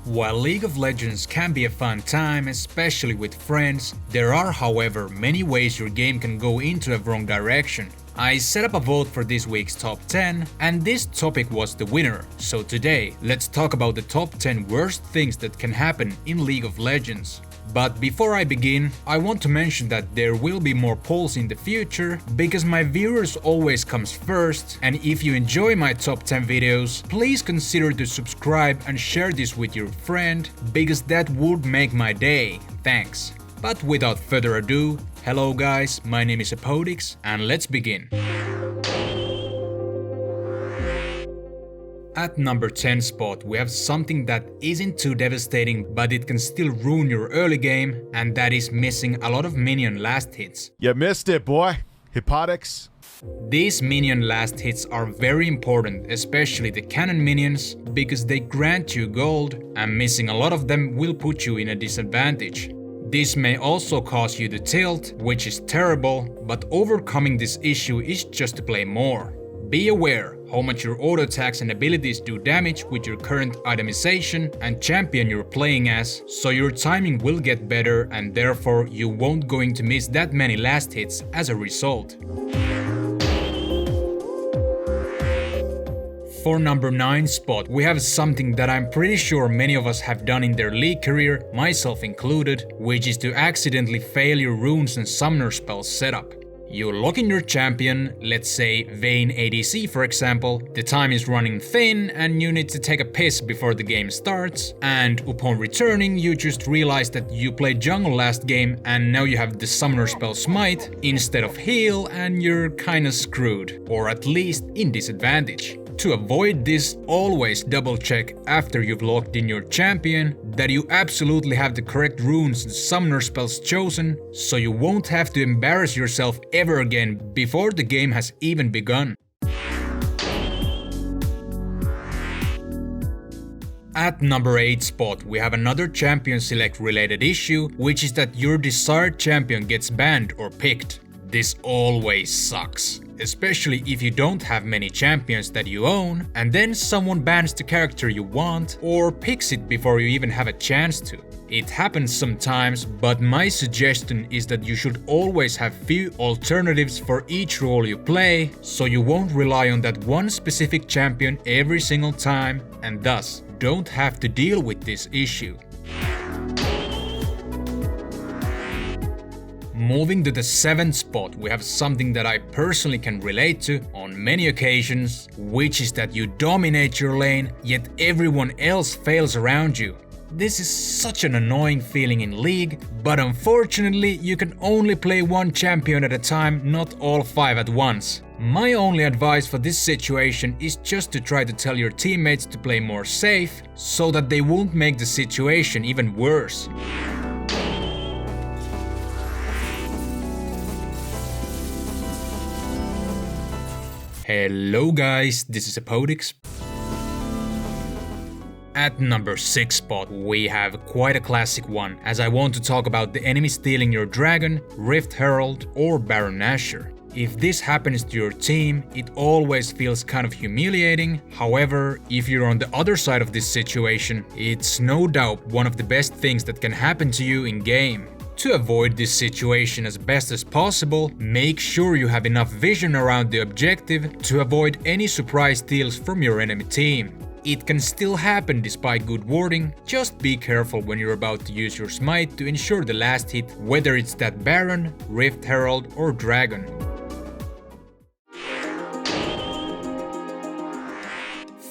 While League of Legends can be a fun time, especially with friends, there are however many ways your game can go into a wrong direction. I set up a vote for this week's top 10 and this topic was the winner. So today, let's talk about the top 10 worst things that can happen in League of Legends. But before I begin, I want to mention that there will be more polls in the future, because my viewers always comes first, and if you enjoy my top 10 videos, please consider to subscribe and share this with your friend, because that would make my day. Thanks. But without further ado, hello guys, my name is Hepodix, and let's begin. At number 10 spot, we have something that isn't too devastating, but it can still ruin your early game, and that is missing a lot of minion last hits. You missed it, boy. Hepodix. These minion last hits are very important, especially the cannon minions, because they grant you gold, and missing a lot of them will put you in a disadvantage. This may also cause you to tilt, which is terrible, but overcoming this issue is just to play more. Be aware how much your auto attacks and abilities do damage with your current itemization and champion you're playing as, so your timing will get better and therefore you won't going to miss that many last hits as a result. For number 9 spot, we have something that I'm pretty sure many of us have done in their league career, myself included, which is to accidentally fail your runes and summoner spells setup. You lock in your champion, let's say Vayne ADC for example, the time is running thin and you need to take a piss before the game starts, and upon returning you just realize that you played jungle last game and now you have the summoner spell smite instead of heal and you're kinda screwed, or at least in disadvantage. To avoid this, always double check after you've logged in your champion that you absolutely have the correct runes and summoner spells chosen, so you won't have to embarrass yourself ever again before the game has even begun. At number 8 spot, we have another champion select related issue, which is that your desired champion gets banned or picked. This always sucks, especially if you don't have many champions that you own, and then someone bans the character you want or picks it before you even have a chance to. It happens sometimes, but my suggestion is that you should always have few alternatives for each role you play, so you won't rely on that one specific champion every single time, and thus don't have to deal with this issue. Moving to the 7th spot, we have something that I personally can relate to on many occasions, which is that you dominate your lane, yet everyone else fails around you. This is such an annoying feeling in League, but unfortunately you can only play one champion at a time, not all 5 at once. My only advice for this situation is just to try to tell your teammates to play more safe, so that they won't make the situation even worse. Hello guys, this is Hepodix. At number 6 spot, we have quite a classic one, as I want to talk about the enemy stealing your dragon, Rift Herald or Baron Nashor. If this happens to your team, it always feels kind of humiliating. However, if you're on the other side of this situation, it's no doubt one of the best things that can happen to you in game. To avoid this situation as best as possible, make sure you have enough vision around the objective to avoid any surprise steals from your enemy team. It can still happen despite good warding, just be careful when you're about to use your smite to ensure the last hit, whether it's that Baron, Rift Herald or Dragon.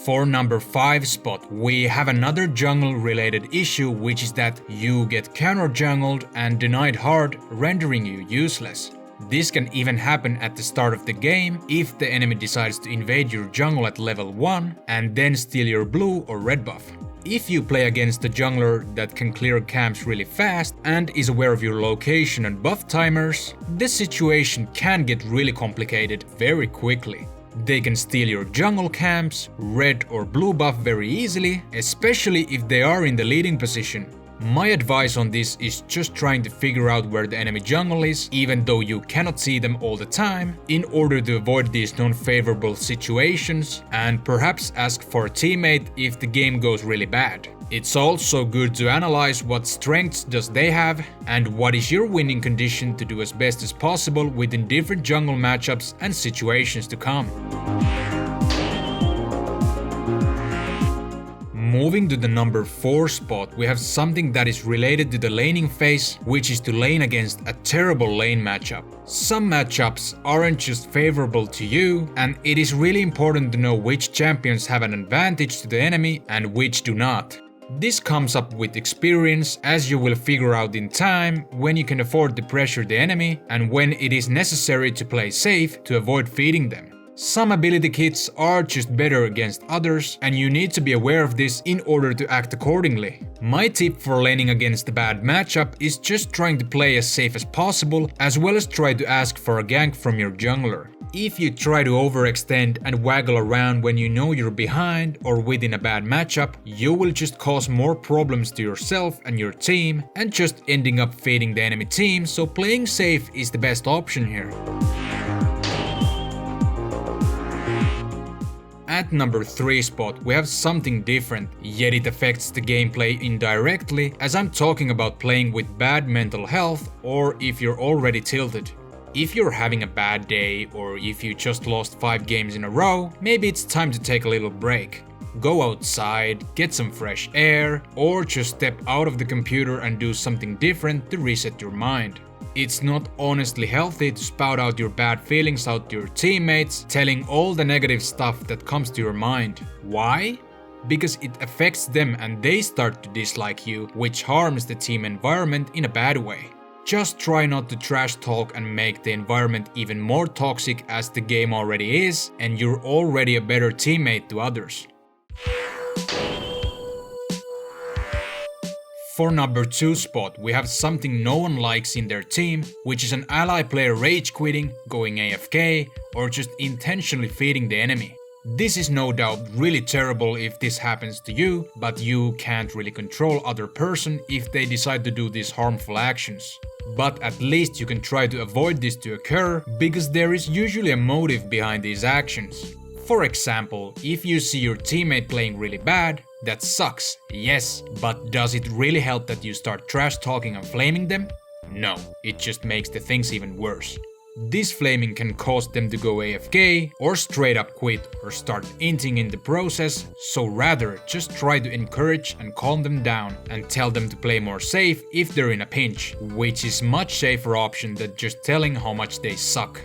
For number 5 spot, we have another jungle related issue, which is that you get counter jungled and denied hard, rendering you useless. This can even happen at the start of the game if the enemy decides to invade your jungle at level 1 and then steal your blue or red buff. If you play against a jungler that can clear camps really fast and is aware of your location and buff timers, this situation can get really complicated very quickly. They can steal your jungle camps, red or blue buff very easily, especially if they are in the leading position. My advice on this is just trying to figure out where the enemy jungle is, even though you cannot see them all the time, in order to avoid these non-favorable situations, and perhaps ask for a teammate if the game goes really bad. It's also good to analyze what strengths does they have and what is your winning condition to do as best as possible within different jungle matchups and situations to come. Moving to the number 4 spot, we have something that is related to the laning phase, which is to lane against a terrible lane matchup. Some matchups aren't just favorable to you, and it is really important to know which champions have an advantage to the enemy and which do not. This comes up with experience, as you will figure out in time when you can afford to pressure the enemy and when it is necessary to play safe to avoid feeding them. Some ability kits are just better against others, and you need to be aware of this in order to act accordingly. My tip for laning against a bad matchup is just trying to play as safe as possible, as well as try to ask for a gank from your jungler. If you try to overextend and waggle around when you know you're behind or within a bad matchup, you will just cause more problems to yourself and your team, and just ending up feeding the enemy team, so playing safe is the best option here. At number 3 spot, we have something different, yet it affects the gameplay indirectly, as I'm talking about playing with bad mental health or if you're already tilted. If you're having a bad day or if you just lost 5 games in a row, maybe it's time to take a little break. Go outside, get some fresh air, or just step out of the computer and do something different to reset your mind. It's not honestly healthy to spout out your bad feelings out to your teammates, telling all the negative stuff that comes to your mind. Why? Because it affects them and they start to dislike you, which harms the team environment in a bad way. Just try not to trash talk and make the environment even more toxic as the game already is, and you're already a better teammate to others. For number 2 spot, we have something no one likes in their team, which is an ally player rage quitting, going AFK, or just intentionally feeding the enemy. This is no doubt really terrible if this happens to you, but you can't really control other person if they decide to do these harmful actions. But at least you can try to avoid this to occur, because there is usually a motive behind these actions. For example, if you see your teammate playing really bad, that sucks, yes, but does it really help that you start trash talking and flaming them? No, it just makes the things even worse. This flaming can cause them to go AFK or straight up quit or start inting in the process, so rather just try to encourage and calm them down and tell them to play more safe if they're in a pinch, which is much safer option than just telling how much they suck.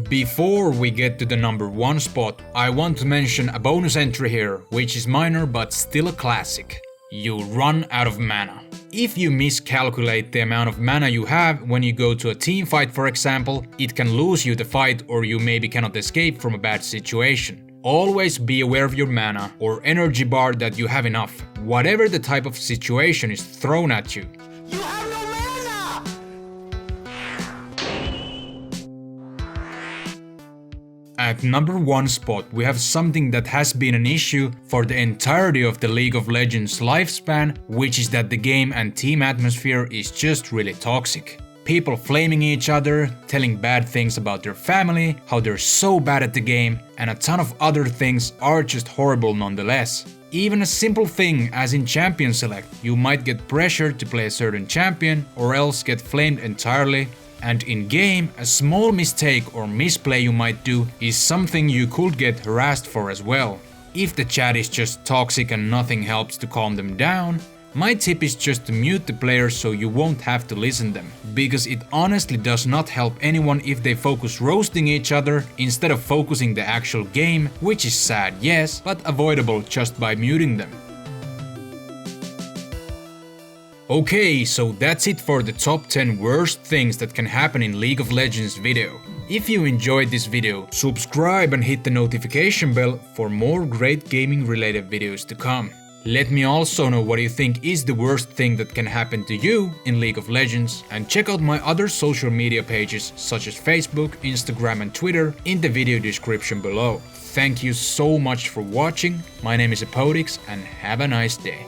Before we get to the number 1 spot, I want to mention a bonus entry here, which is minor but still a classic. You run out of mana. If you miscalculate the amount of mana you have when you go to a team fight, for example, it can lose you the fight or you maybe cannot escape from a bad situation. Always be aware of your mana or energy bar that you have enough, whatever the type of situation is thrown at you. You have no mana! At number 1 spot, we have something that has been an issue for the entirety of the League of Legends lifespan, which is that the game and team atmosphere is just really toxic. People flaming each other, telling bad things about their family, how they're so bad at the game, and a ton of other things are just horrible nonetheless. Even a simple thing as in champion select, you might get pressured to play a certain champion or else get flamed entirely. And in game, a small mistake or misplay you might do is something you could get harassed for as well. If the chat is just toxic and nothing helps to calm them down, my tip is just to mute the players so you won't have to listen them, because it honestly does not help anyone if they focus roasting each other instead of focusing the actual game, which is sad, yes, but avoidable just by muting them. Okay, so that's it for the top 10 worst things that can happen in League of Legends video. If you enjoyed this video, subscribe and hit the notification bell for more great gaming related videos to come. Let me also know what you think is the worst thing that can happen to you in League of Legends, and check out my other social media pages such as Facebook, Instagram and Twitter in the video description below. Thank you so much for watching, my name is Hepodix and have a nice day.